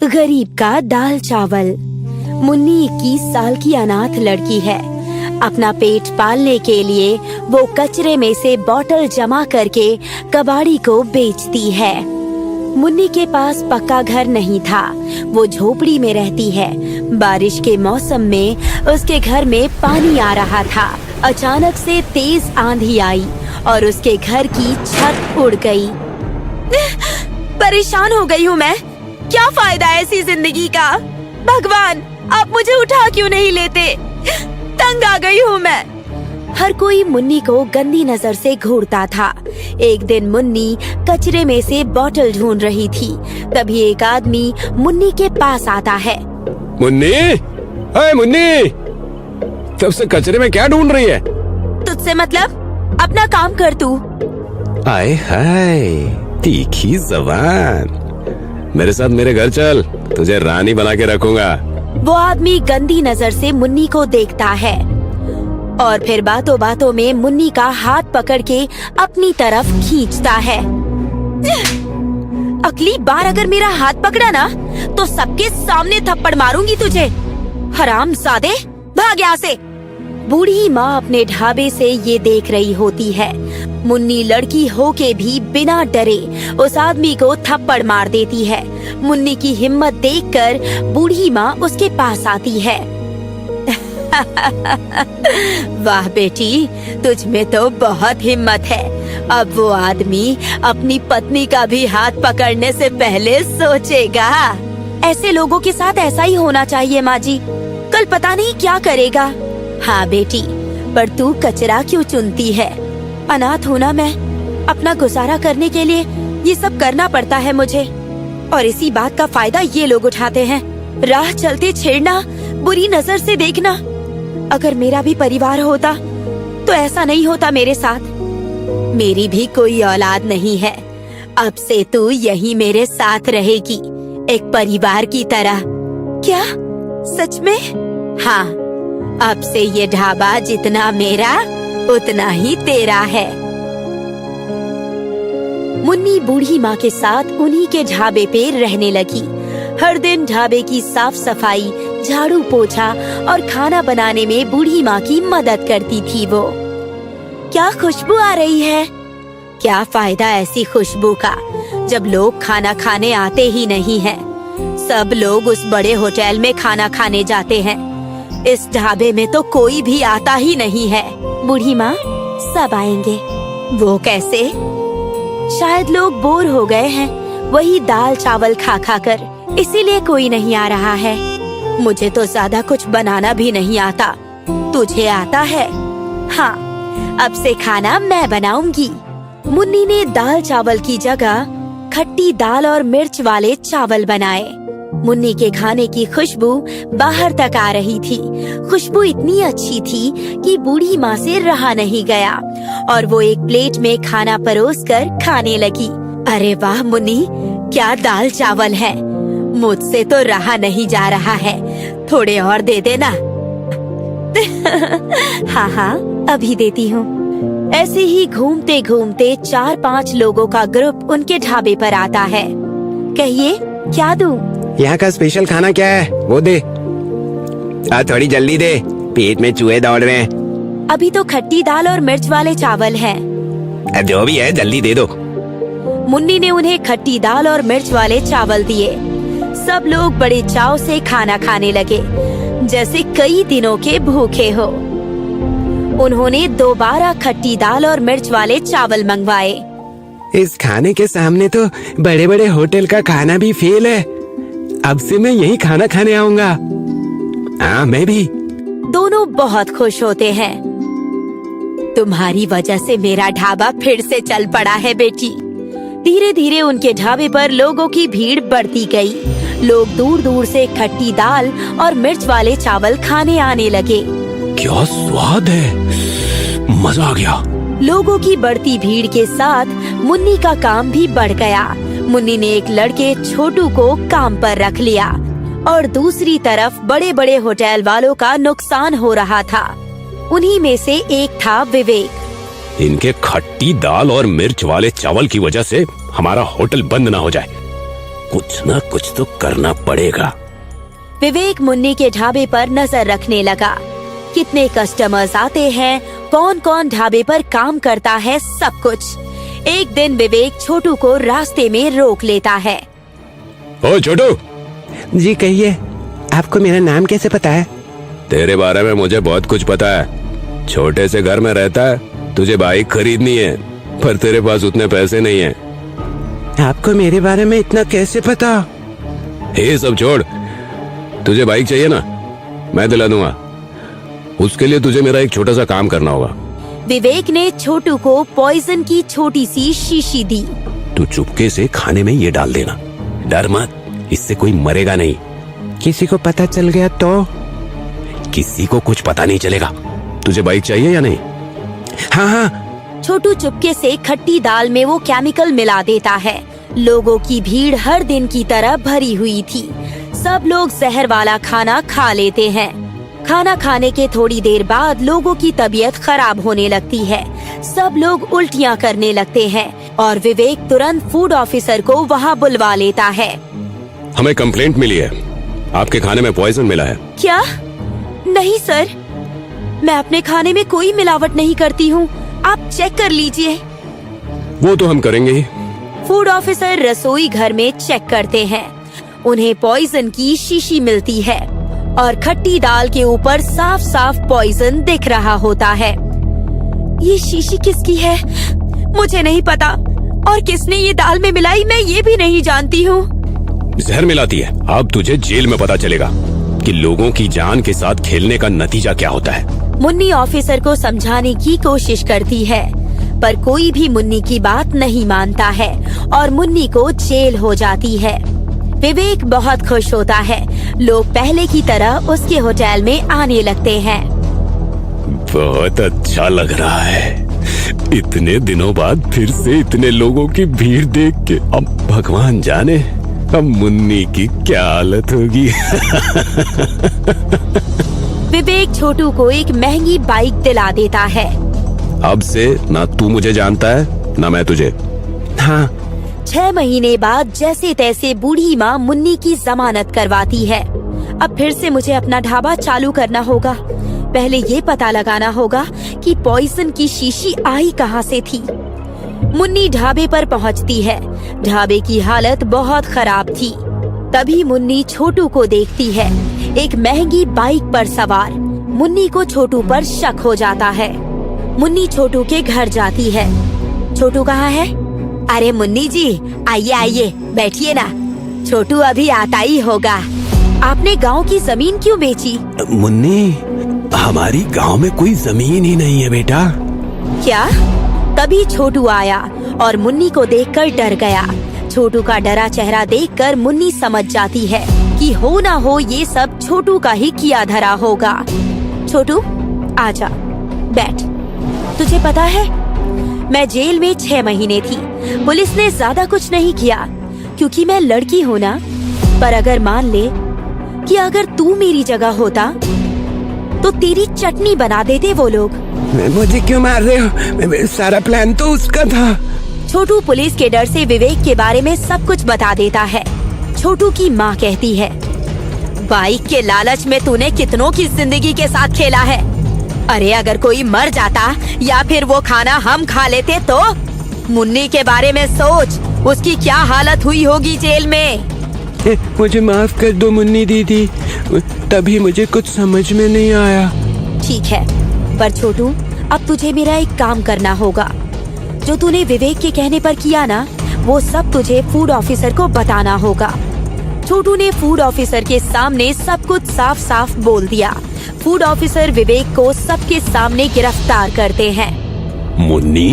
गरीब का दाल चावल। मुन्नी 21 साल की अनाथ लड़की है। अपना पेट पालने के लिए वो कचरे में से बोतल जमा करके कबाड़ी को बेचती है। मुन्नी के पास पक्का घर नहीं था, वो झोपड़ी में रहती है। बारिश के मौसम में उसके घर में पानी आ रहा था। अचानक से तेज आंधी आई और उसके घर की छत उड़ गई। परेशान हो गई हूँ मैं। क्या फायदा ऐसी जिंदगी का? भगवान, आप मुझे उठा क्यों नहीं लेते? तंग आ गई हूँ मैं। हर कोई मुन्नी को गंदी नजर से घूरता था। एक दिन मुन्नी कचरे में से बोतल ढूंढ रही थी। तभी एक आदमी मुन्नी के पास आता है। मुन्नी, अरे मुन्नी, तब से कचरे में क्या ढूंढ रही है? तुझसे मतलब? अपना काम कर तू। आए हाय, तीखी जबान। मेरे साथ मेरे घर चल, तुझे रानी बना के रखूंगा। वो आदमी गंदी नजर से मुन्नी को देखता है और फिर बातों बातों में मुन्नी का हाथ पकड़ के अपनी तरफ खींचता है। अगली बार अगर मेरा हाथ पकड़ा ना तो सबके सामने थप्पड़ मारूंगी तुझे। हरामजादे, भाग यहाँ से। बूढ़ी माँ अपने ढाबे से ये देख रही होती है। मुन्नी लड़की होके भी बिना डरे उस आदमी को थप्पड़ मार देती है। मुन्नी की हिम्मत देखकर बूढ़ी माँ उसके पास आती है। वाह बेटी, तुझ में तो बहुत हिम्मत है। अब वो आदमी अपनी पत्नी का भी हाथ पकड़ने से पहले सोचेगा। ऐसे लोगों के साथ ऐसा ही होना चाहिए माँ जी। कल पता नहीं क्या करेगा। हाँ बेटी, पर तू कचरा क्यों चुनती है? अनाथ हूँ ना मैं, अपना गुजारा करने के लिए ये सब करना पड़ता है मुझे। और इसी बात का फायदा ये लोग उठाते हैं। राह चलते छेड़ना, बुरी नजर से देखना। अगर मेरा भी परिवार होता तो ऐसा नहीं होता मेरे साथ। मेरी भी कोई औलाद नहीं है। अब से तू यहीं मेरे साथ रहेगी, एक परिवार की तरह। क्या सच में? हाँ, अब से ये ढाबा जितना मेरा उतना ही तेरा है। मुन्नी बूढ़ी माँ के साथ उन्हीं के ढाबे पे रहने लगी। हर दिन ढाबे की साफ सफाई, झाड़ू पोछा और खाना बनाने में बूढ़ी माँ की मदद करती थी वो। क्या खुशबू आ रही है। क्या फायदा ऐसी खुशबू का जब लोग खाना खाने आते ही नहीं हैं। सब लोग उस बड़े होटल में खाना खाने जाते हैं। इस ढाबे में तो कोई भी आता ही नहीं है। बूढ़ी माँ, सब आएंगे। वो कैसे? शायद लोग बोर हो गए हैं वही दाल चावल खा खा कर, इसीलिए कोई नहीं आ रहा है। मुझे तो ज्यादा कुछ बनाना भी नहीं आता। तुझे आता है? हाँ, अब से खाना मैं बनाऊंगी। मुन्नी ने दाल चावल की जगह खट्टी दाल और मिर्च वाले चावल बनाए। मुन्नी के खाने की खुशबू बाहर तक आ रही थी। खुशबू इतनी अच्छी थी कि बूढ़ी माँ से रहा नहीं गया और वो एक प्लेट में खाना परोसकर खाने लगी। अरे वाह मुन्नी, क्या दाल चावल है। मुझसे तो रहा नहीं जा रहा है, थोड़े और दे देना। हाँ हाँ, अभी देती हूँ। ऐसे ही घूमते घूमते 4-5 लोगों का ग्रुप उनके ढाबे पर आता है। कहिए, क्या दूं? यहाँ का स्पेशल खाना क्या है वो दे। थोड़ी जल्दी दे, पेट में चूहे दौड़ रहे हैं। अभी तो खट्टी दाल और मिर्च वाले चावल हैं। जो भी है जल्दी दे दो। मुन्नी ने उन्हें खट्टी दाल और मिर्च वाले चावल दिए। सब लोग बड़े चाव से खाना खाने लगे, जैसे कई दिनों के भूखे हो। उन्होंने दोबारा खट्टी दाल और मिर्च वाले चावल मंगवाए। इस खाने के सामने तो बड़े बड़े होटल का खाना भी फेल है। अब से मैं यही खाना खाने आऊंगा। हाँ, मैं भी। दोनों बहुत खुश होते हैं। तुम्हारी वजह से मेरा ढाबा फिर से चल पड़ा है बेटी। धीरे धीरे उनके ढाबे पर लोगों की भीड़ बढ़ती गई। लोग दूर दूर से खट्टी दाल और मिर्च वाले चावल खाने आने लगे। क्या स्वाद है, मजा आ गया। लोगों की बढ़ती भीड़ के साथ मुन्नी का काम भी बढ़ गया। मुन्नी ने एक लड़के छोटू को काम पर रख लिया और दूसरी तरफ बड़े बड़े होटल वालों का नुकसान हो रहा था। उन्हीं में से एक था विवेक। इनके खट्टी दाल और मिर्च वाले चावल की वजह से हमारा होटल बंद ना हो जाए। कुछ ना कुछ तो करना पड़ेगा। विवेक मुन्नी के ढाबे पर नजर रखने लगा। कितने कस्टमर्स आते हैं, कौन कौन ढाबे पर काम करता है, सब कुछ। एक दिन विवेक छोटू को रास्ते में रोक लेता है। ओ छोटू, जी कहिए, आपको मेरा नाम कैसे पता है? तेरे बारे में मुझे बहुत कुछ पता है। छोटे से घर में रहता है, तुझे बाइक खरीदनी है, पर तेरे पास उतने पैसे नहीं है। आपको मेरे बारे में इतना कैसे पता? ये सब छोड़, तुझे बाइक चाहिए ना, मैं दिला दूंगा। उसके लिए तुझे मेरा एक छोटा सा काम करना होगा। विवेक ने छोटू को पॉइजन की छोटी सी शीशी दी। तू चुपके से खाने में ये डाल देना, डर मत, इससे कोई मरेगा नहीं। किसी को पता चल गया तो? किसी को कुछ पता नहीं चलेगा। तुझे बाइक चाहिए या नहीं? हाँ हाँ। छोटू चुपके से खट्टी दाल में वो केमिकल मिला देता है। लोगों की भीड़ हर दिन की तरह भरी हुई थी। सब लोग जहर वाला खाना खा लेते हैं। खाना खाने के थोड़ी देर बाद लोगों की तबीयत खराब होने लगती है। सब लोग उल्टियाँ करने लगते हैं और विवेक तुरंत फूड ऑफिसर को वहाँ बुलवा लेता है। हमें कंप्लेंट मिली है, आपके खाने में पॉइजन मिला है। क्या? नहीं सर, मैं अपने खाने में कोई मिलावट नहीं करती हूँ, आप चेक कर लीजिए। वो तो हम करेंगे ही। फूड ऑफिसर रसोई घर में चेक करते हैं। उन्हें पॉइजन की शीशी मिलती है और खट्टी दाल के ऊपर साफ साफ पॉइजन दिख रहा होता है। ये शीशी किसकी है मुझे नहीं पता, और किसने ये दाल में मिलाई मैं ये भी नहीं जानती हूँ। जहर मिलाती है। अब तुझे जेल में पता चलेगा कि लोगों की जान के साथ खेलने का नतीजा क्या होता है। मुन्नी ऑफिसर को समझाने की कोशिश करती है, पर कोई भी मुन्नी की बात नहीं मानता है और मुन्नी को जेल हो जाती है। विवेक बहुत खुश होता है। लोग पहले की तरह उसके होटल में आने लगते हैं। बहुत अच्छा लग रहा है, इतने दिनों बाद फिर से इतने लोगों की भीड़ देख के। अब भगवान जाने अब मुन्नी की क्या हालत होगी। विवेक छोटू को एक महंगी बाइक दिला देता है। अब से ना तू मुझे जानता है ना मैं तुझे। हाँ। 6 महीने बाद जैसे तैसे बूढ़ी माँ मुन्नी की जमानत करवाती है। अब फिर से मुझे अपना ढाबा चालू करना होगा। पहले ये पता लगाना होगा कि पॉइजन की शीशी आई कहाँ से थी। मुन्नी ढाबे पर पहुँचती है। ढाबे की हालत बहुत खराब थी। तभी मुन्नी छोटू को देखती है, एक महंगी बाइक पर सवार। मुन्नी को छोटू पर शक हो जाता है। मुन्नी छोटू के घर जाती है। छोटू कहाँ है? अरे मुन्नी जी, आइए आइए, बैठिए ना, छोटू अभी आता ही होगा। आपने गांव की जमीन क्यों बेची? मुन्नी, हमारी गांव में कोई जमीन ही नहीं है बेटा। क्या? तभी छोटू आया और मुन्नी को देखकर डर गया। छोटू का डरा चेहरा देखकर मुन्नी समझ जाती है कि हो ना हो ये सब छोटू का ही किया धरा होगा। छोटू आजा, बैठ। तुझे पता है, मैं जेल में 6 महीने थी। पुलिस ने ज्यादा कुछ नहीं किया क्योंकि मैं लड़की हूँ ना। पर अगर मान ले कि अगर तू मेरी जगह होता तो तेरी चटनी बना देते वो लोग। मुझे क्यों मार रहे हो? सारा प्लान तो उसका था। छोटू पुलिस के डर से विवेक के बारे में सब कुछ बता देता है। छोटू की माँ कहती है, बाइक के लालच में तूने कितनों की जिंदगी के साथ खेला है। अरे अगर कोई मर जाता या फिर वो खाना हम खा लेते तो? मुन्नी के बारे में सोच, उसकी क्या हालत हुई होगी जेल में। मुझे माफ कर दो मुन्नी दीदी, तभी मुझे कुछ समझ में नहीं आया। ठीक है, पर छोटू अब तुझे मेरा एक काम करना होगा। जो तूने विवेक के कहने पर किया ना, वो सब तुझे फूड ऑफिसर को बताना होगा। छोटू ने फूड ऑफिसर के सामने सब कुछ साफ साफ बोल दिया। फूड ऑफिसर विवेक को सबके सामने गिरफ्तार करते हैं। मुन्नी,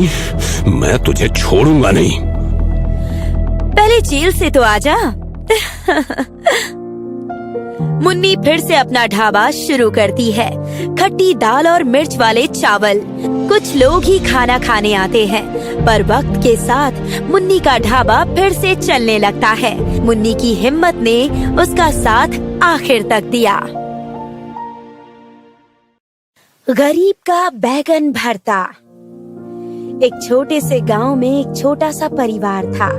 मैं तुझे छोड़ूंगा नहीं। पहले जेल से तो आजा। मुन्नी फिर से अपना ढाबा शुरू करती है। खट्टी दाल और मिर्च वाले चावल। कुछ लोग ही खाना खाने आते हैं, पर वक्त के साथ मुन्नी का ढाबा फिर से चलने लगता है। मुन्नी की हिम्मत ने उसका साथ आखिर तक दिया। गरीब का बैगन भरता। एक छोटे से गांव में एक छोटा सा परिवार था।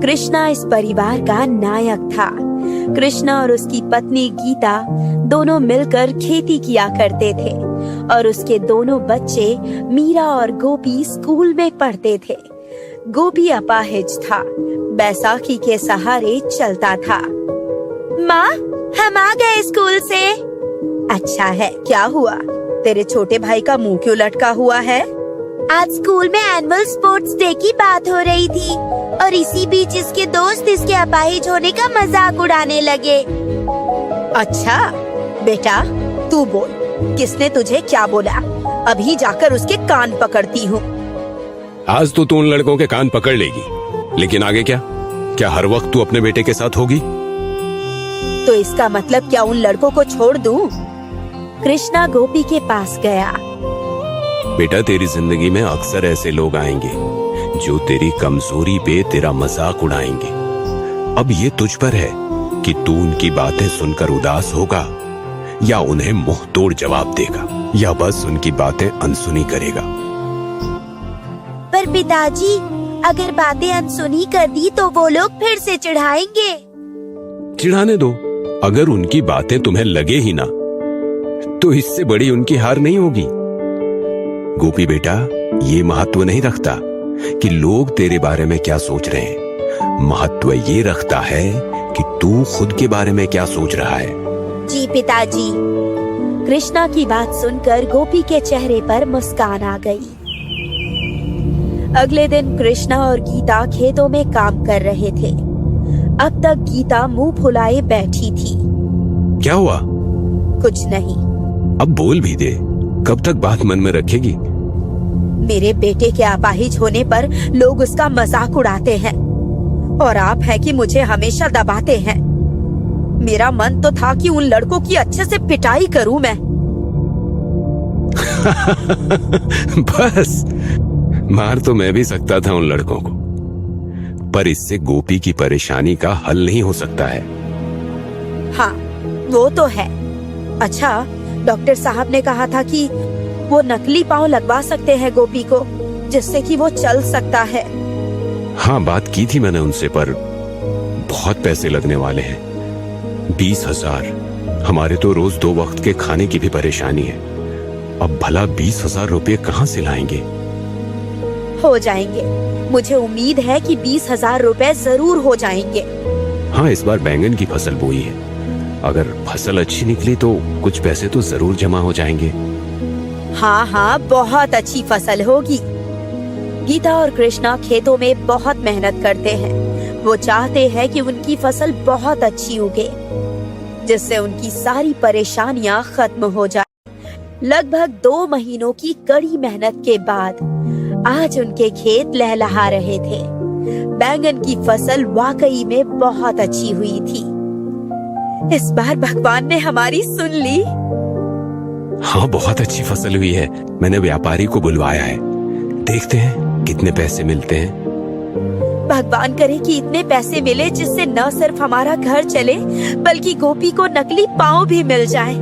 कृष्णा इस परिवार का नायक था। कृष्णा और उसकी पत्नी गीता दोनों मिलकर खेती किया करते थे और उसके दोनों बच्चे मीरा और गोपी स्कूल में पढ़ते थे। गोपी अपाहिज था, बैसाखी के सहारे चलता था। माँ, हम आ गए स्कूल से। अच्छा है, क्या हुआ? तेरे छोटे भाई का मुंह क्यों लटका हुआ है? आज स्कूल में एनुअल स्पोर्ट्स डे की बात हो रही थी और इसी बीच इसके दोस्त इसके अपाहिज होने का मजाक उड़ाने लगे। अच्छा बेटा, तू बोल, किसने तुझे क्या बोला? अभी जाकर उसके कान पकड़ती हूँ। आज तो तू उन लड़कों के कान पकड़ लेगी, लेकिन आगे क्या? क्या हर वक्त तू अपने बेटे के साथ होगी? तो इसका मतलब क्या उन लड़कों को छोड़ दूं? कृष्णा गोपी के पास गया। बेटा, तेरी जिंदगी में अक्सर ऐसे लोग आएंगे जो तेरी कमजोरी पे तेरा मजाक उड़ाएंगे। अब ये तुझ पर है कि तू उनकी बातें सुनकर उदास होगा या उन्हें मुंह तोड़ जवाब देगा या बस उनकी बातें अनसुनी करेगा। पर पिताजी, अगर बातें अनसुनी कर दी तो वो लोग फिर से चिढ़ाएंगे। चिढ़ाने दो। अगर उनकी बातें तुम्हें लगे ही ना, तो इससे बड़ी उनकी हार नहीं होगी। गोपी बेटा, ये महत्व नहीं रखता कि लोग तेरे बारे में क्या सोच रहे हैं। महत्व ये रखता है कि तू खुद के बारे में क्या सोच रहा है। जी पिताजी। कृष्णा की बात सुनकर गोपी के चेहरे पर मुस्कान आ गई। अगले दिन कृष्णा और गीता खेतों में काम कर रहे थे। अब तक गीता मुंह फुलाए बैठी थी। क्या हुआ? कुछ नहीं। अब बोल भी दे। कब तक बात मन में रखेगी? मेरे बेटे के अपाहिज होने पर लोग उसका मजाक उड़ाते हैं और आप है कि मुझे हमेशा दबाते हैं। मेरा मन तो था कि उन लड़कों की अच्छे से पिटाई करूं मैं। बस, मार तो मैं भी सकता था उन लड़कों को, पर इससे गोपी की परेशानी का हल नहीं हो सकता है। हाँ, वो तो है। अच्छा, डॉक्टर साहब ने कहा था कि वो नकली पाँव लगवा सकते हैं गोपी को, जिससे कि वो चल सकता है। हाँ, बात की थी मैंने उनसे, पर बहुत पैसे लगने वाले हैं। 20,000। हमारे तो रोज 2 वक्त के खाने की भी परेशानी है। अब भला 20,000 रुपये कहाँ से लाएंगे? हो जाएंगे। मुझे उम्मीद है कि 20,000 रुपए जरूर हो जाएंगे। हाँ, इस बार बैंगन की फसल बोई है। अगर फसल अच्छी निकली तो कुछ पैसे तो जरूर जमा हो जाएंगे। हाँ हाँ, बहुत अच्छी फसल होगी। गीता और कृष्णा खेतों में बहुत मेहनत करते हैं। वो चाहते हैं कि उनकी फसल बहुत अच्छी उगे, जिससे उनकी सारी परेशानियां खत्म हो जाए। लगभग 2 महीनों की कड़ी मेहनत के बाद आज उनके खेत लहलहा रहे थे। बैंगन की फसल वाकई में बहुत अच्छी हुई थी। इस बार भगवान ने हमारी सुन ली। हाँ, बहुत अच्छी फसल हुई है। मैंने व्यापारी को बुलवाया है। देखते हैं कितने पैसे मिलते हैं। भगवान करे कि इतने पैसे मिले जिससे न सिर्फ हमारा घर चले, बल्कि गोपी को नकली पाँव भी मिल जाए।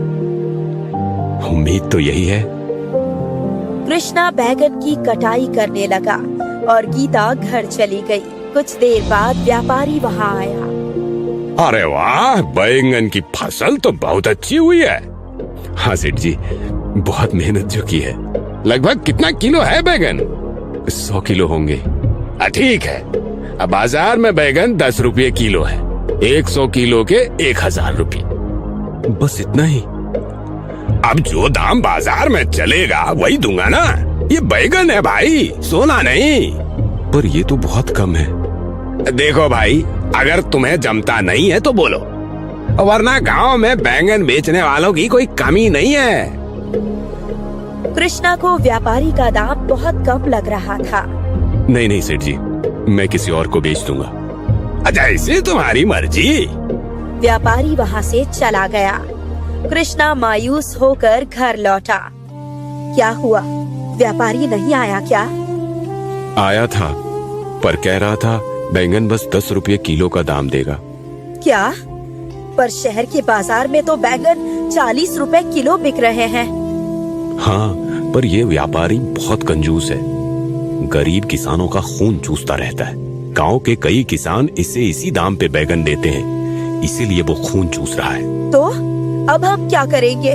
उम्मीद तो यही है। कृष्णा बैगन की कटाई करने लगा और गीता घर चली गई। कुछ देर बाद व्यापारी वहाँ आया। अरे वाह, बैंगन की फसल तो बहुत अच्छी हुई है। हाँ सेठ जी, बहुत मेहनत जो की है। लगभग कितना किलो है बैगन? 100 किलो होंगे। ठीक है। अब बाजार में बैगन 10 रुपये किलो है। 100 किलो के 1,000 रुपये। बस इतना ही? अब जो दाम बाजार में चलेगा वही दूंगा ना। ये बैगन है भाई, सोना नहीं। पर ये तो बहुत कम है। देखो भाई, अगर तुम्हें जमता नहीं है तो बोलो, वरना गांव में बैंगन बेचने वालों की कोई कमी नहीं है। कृष्णा को व्यापारी का दाम बहुत कम लग रहा था। नहीं नहीं सेठ जी, मैं किसी और को बेच दूंगा। अच्छा, इसे तुम्हारी मर्जी। व्यापारी वहाँ से चला गया। कृष्णा मायूस होकर घर लौटा। क्या हुआ? व्यापारी नहीं आया क्या? आया था, पर कह रहा था बैंगन बस 10 रुपये किलो का दाम देगा। क्या? पर शहर के बाजार में तो बैंगन 40 रुपए किलो बिक रहे हैं। हाँ, पर ये व्यापारी बहुत कंजूस है। गरीब किसानों का खून चूसता रहता है। गांव के कई किसान इसे इसी दाम पे बैगन देते हैं, इसीलिए वो खून चूस रहा है। तो अब हम क्या करेंगे?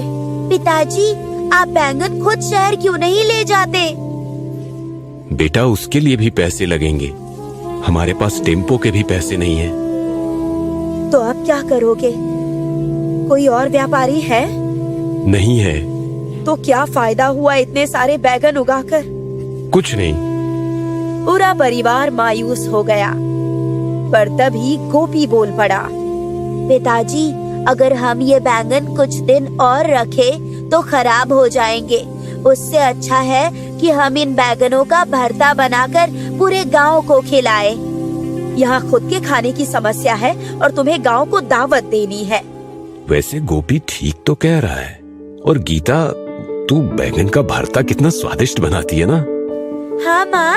पिताजी, आप बैंगन खुद शहर क्यों नहीं ले जाते? बेटा, उसके लिए भी पैसे लगेंगे। हमारे पास टेम्पो के भी पैसे नहीं हैं। तो अब क्या करोगे? कोई और व्यापारी है? नहीं है। तो क्या फायदा हुआ इतने सारे बैगन उगाकर? कुछ नहीं। पूरा परिवार मायूस हो गया। पर तभी गोपी बोल पड़ा, पिताजी, अगर हम ये बैंगन कुछ दिन और रखें तो खराब हो जाएंगे। उससे अच्छा है कि हम इन बैगनों का भरता बनाकर पूरे गांव को खिलाए। यहाँ खुद के खाने की समस्या है और तुम्हें गांव को दावत देनी है। वैसे गोपी ठीक तो कह रहा है। और गीता, तू बैगन का भरता कितना स्वादिष्ट बनाती है ना। हाँ माँ,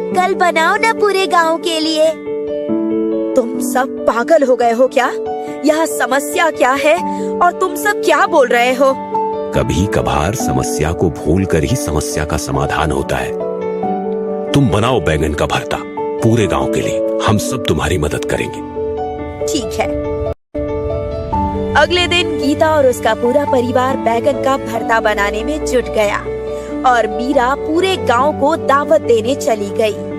कल बनाओ ना पूरे गांव के लिए। तुम सब पागल हो गए हो क्या? यह समस्या क्या है और तुम सब क्या बोल रहे हो? कभी कभार समस्या को भूलकर ही समस्या का समाधान होता है। तुम बनाओ बैगन का भरता पूरे गांव के लिए, हम सब तुम्हारी मदद करेंगे। ठीक है। अगले दिन गीता और उसका पूरा परिवार बैगन का भरता बनाने में जुट गया और मीरा पूरे गांव को दावत देने चली गई।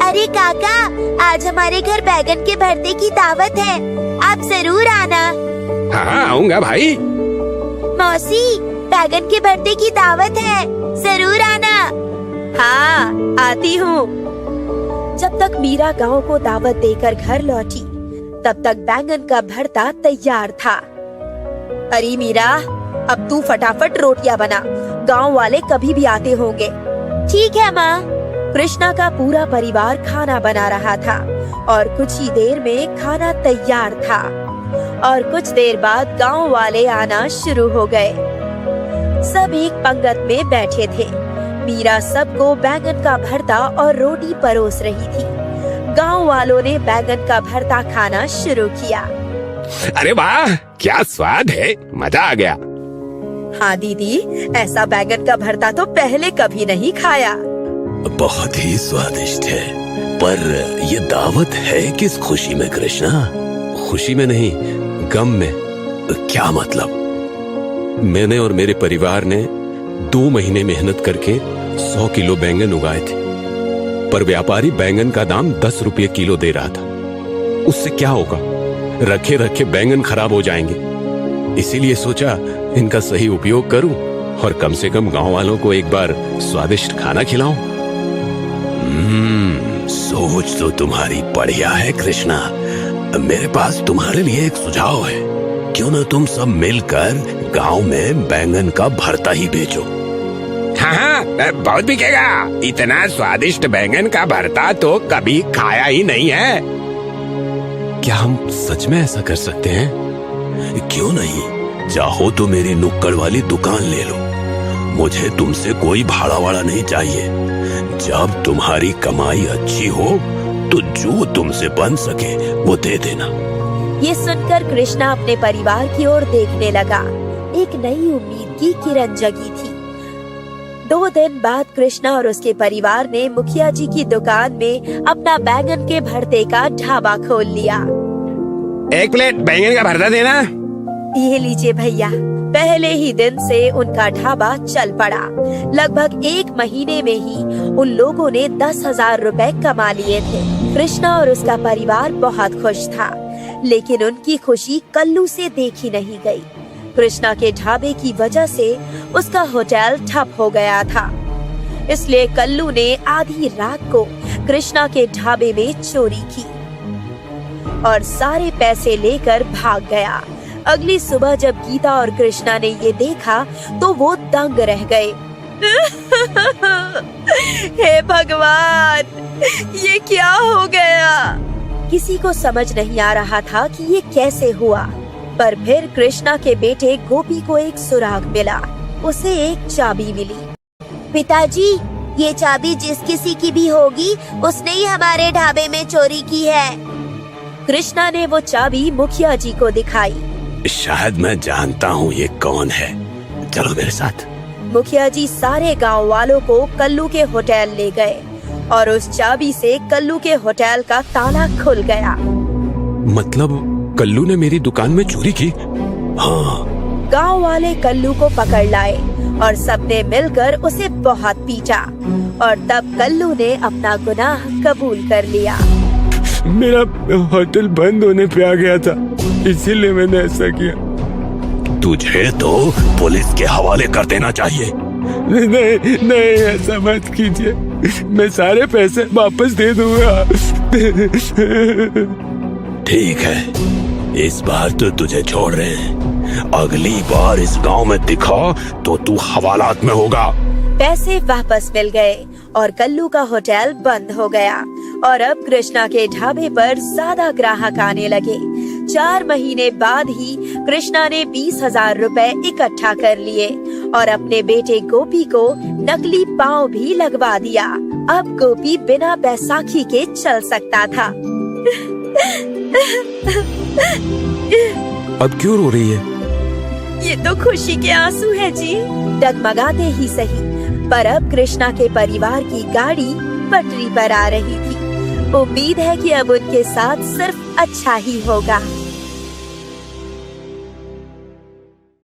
अरे काका, आज हमारे घर बैगन के भरते की दावत है, आप जरूर आना। हाँ, आऊंगा भाई। मौसी, बैगन के भरते की दावत है, जरूर आना। हाँ, आती हूँ। जब तक मीरा गांव को दावत देकर घर लौटी, तब तक बैंगन का भरता तैयार था। अरे मीरा, अब तू फटाफट रोटियां बना, गांव वाले कभी भी आते होंगे। ठीक है माँ। कृष्णा का पूरा परिवार खाना बना रहा था और कुछ ही देर में खाना तैयार था। और कुछ देर बाद गांव वाले आना शुरू हो गए। सब एक पंगत में बैठे थे। मीरा सबको बैगन का भरता और रोटी परोस रही थी। गांव वालों ने बैगन का भरता खाना शुरू किया। अरे वाह, क्या स्वाद है, मजा आ गया। हाँ दीदी, ऐसा बैगन का भरता तो पहले कभी नहीं खाया। बहुत ही स्वादिष्ट है। पर ये दावत है किस खुशी में कृष्णा? खुशी में नहीं, गम में। क्या मतलब? मैंने और मेरे परिवार ने 2 महीने मेहनत करके 100 किलो बैंगन उगाए थे, पर व्यापारी बैंगन का दाम 10 रुपये किलो दे रहा था। उससे क्या होगा? रखे रखे बैंगन खराब हो जाएंगे। इसीलिए सोचा इनका सही उपयोग करूं और कम से कम गांव वालों को एक बार स्वादिष्ट खाना खिलाऊं। सोच तो तुम्हारी बढ़िया है कृष्णा। मेरे पास तुम्हारे लिए एक सुझाव है। क्यों ना तुम सब मिलकर गांव में बैंगन का भरता ही बेचो। हाँ, बहुत बिकेगा। इतना स्वादिष्ट बैंगन का भरता तो कभी खाया ही नहीं है। क्या हम सच में ऐसा कर सकते हैं? क्यों नहीं? चाहो तो मेरी नुक्कड़ वाली दुकान ले लो। मुझे तुमसे कोई भाड़ा वाड़ा नहीं चाहिए। जब तुम्हारी कमाई अच्छी हो तो जो तुमसे बन सके वो दे देना। ये सुनकर कृष्णा अपने परिवार की ओर देखने लगा। एक नई उम्मीद की किरण जगी थी। 2 दिन बाद कृष्णा और उसके परिवार ने मुखिया जी की दुकान में अपना बैंगन के भरते का ढाबा खोल लिया। 1 प्लेट बैंगन का भरता देना। ये लीजिए भैया। पहले ही दिन से उनका ढाबा चल पड़ा। लगभग 1 महीने में ही उन लोगों ने 10,000 रुपए कमा लिए थे। कृष्णा और उसका परिवार बहुत खुश था, लेकिन उनकी खुशी कल्लू से देखी नहीं गई। कृष्णा के ढाबे की वजह से उसका होटल ठप हो गया था। इसलिए कल्लू ने आधी रात को कृष्णा के ढाबे में चोरी की और सारे पैसे लेकर भाग गया। अगली सुबह जब गीता और कृष्णा ने ये देखा तो वो दंग रह गए। हे भगवान, ये क्या हो गया? किसी को समझ नहीं आ रहा था कि ये कैसे हुआ। पर फिर कृष्णा के बेटे गोपी को एक सुराग मिला। उसे एक चाबी मिली। पिताजी, ये चाबी जिस किसी की भी होगी उसने ही हमारे ढाबे में चोरी की है। कृष्णा ने वो चाबी मुखिया जी को दिखाई। शायद मैं जानता हूँ ये कौन है। चलो मेरे साथ। मुखिया जी सारे गांव वालों को कल्लू के होटल ले गए और उस चाबी से कल्लू के होटल का ताला खुल गया। मतलब कल्लू ने मेरी दुकान में चोरी की? हाँ। गांव वाले कल्लू को पकड़ लाए और सबने मिलकर उसे बहुत पीटा और तब कल्लू ने अपना गुनाह कबूल कर लिया। मेरा होटल बंद होने पे आ गया था, इसीलिए मैंने ऐसा किया। तुझे तो पुलिस के हवाले कर देना चाहिए। नहीं नहीं, ऐसा मत कीजिए, मैं सारे पैसे वापस दे दूंगा। ठीक है, इस बार तो तुझे छोड़ रहे हैं। अगली बार इस गांव में दिखा तो तू हवालात में होगा। पैसे वापस मिल गए और कल्लू का होटल बंद हो गया और अब कृष्णा के ढाबे पर ज्यादा ग्राहक आने लगे। 4 महीने बाद ही कृष्णा ने 20,000 रुपए इकट्ठा कर लिए और अपने बेटे गोपी को नकली पाँव भी लगवा दिया। अब गोपी बिना बैसाखी के चल सकता था। अब क्यों रो रही है? ये तो खुशी के आंसू है जी। डगमगाते ही सही, पर अब कृष्णा के परिवार की गाड़ी पटरी पर आ रही थी। उम्मीद है कि अब उनके साथ सिर्फ अच्छा ही होगा।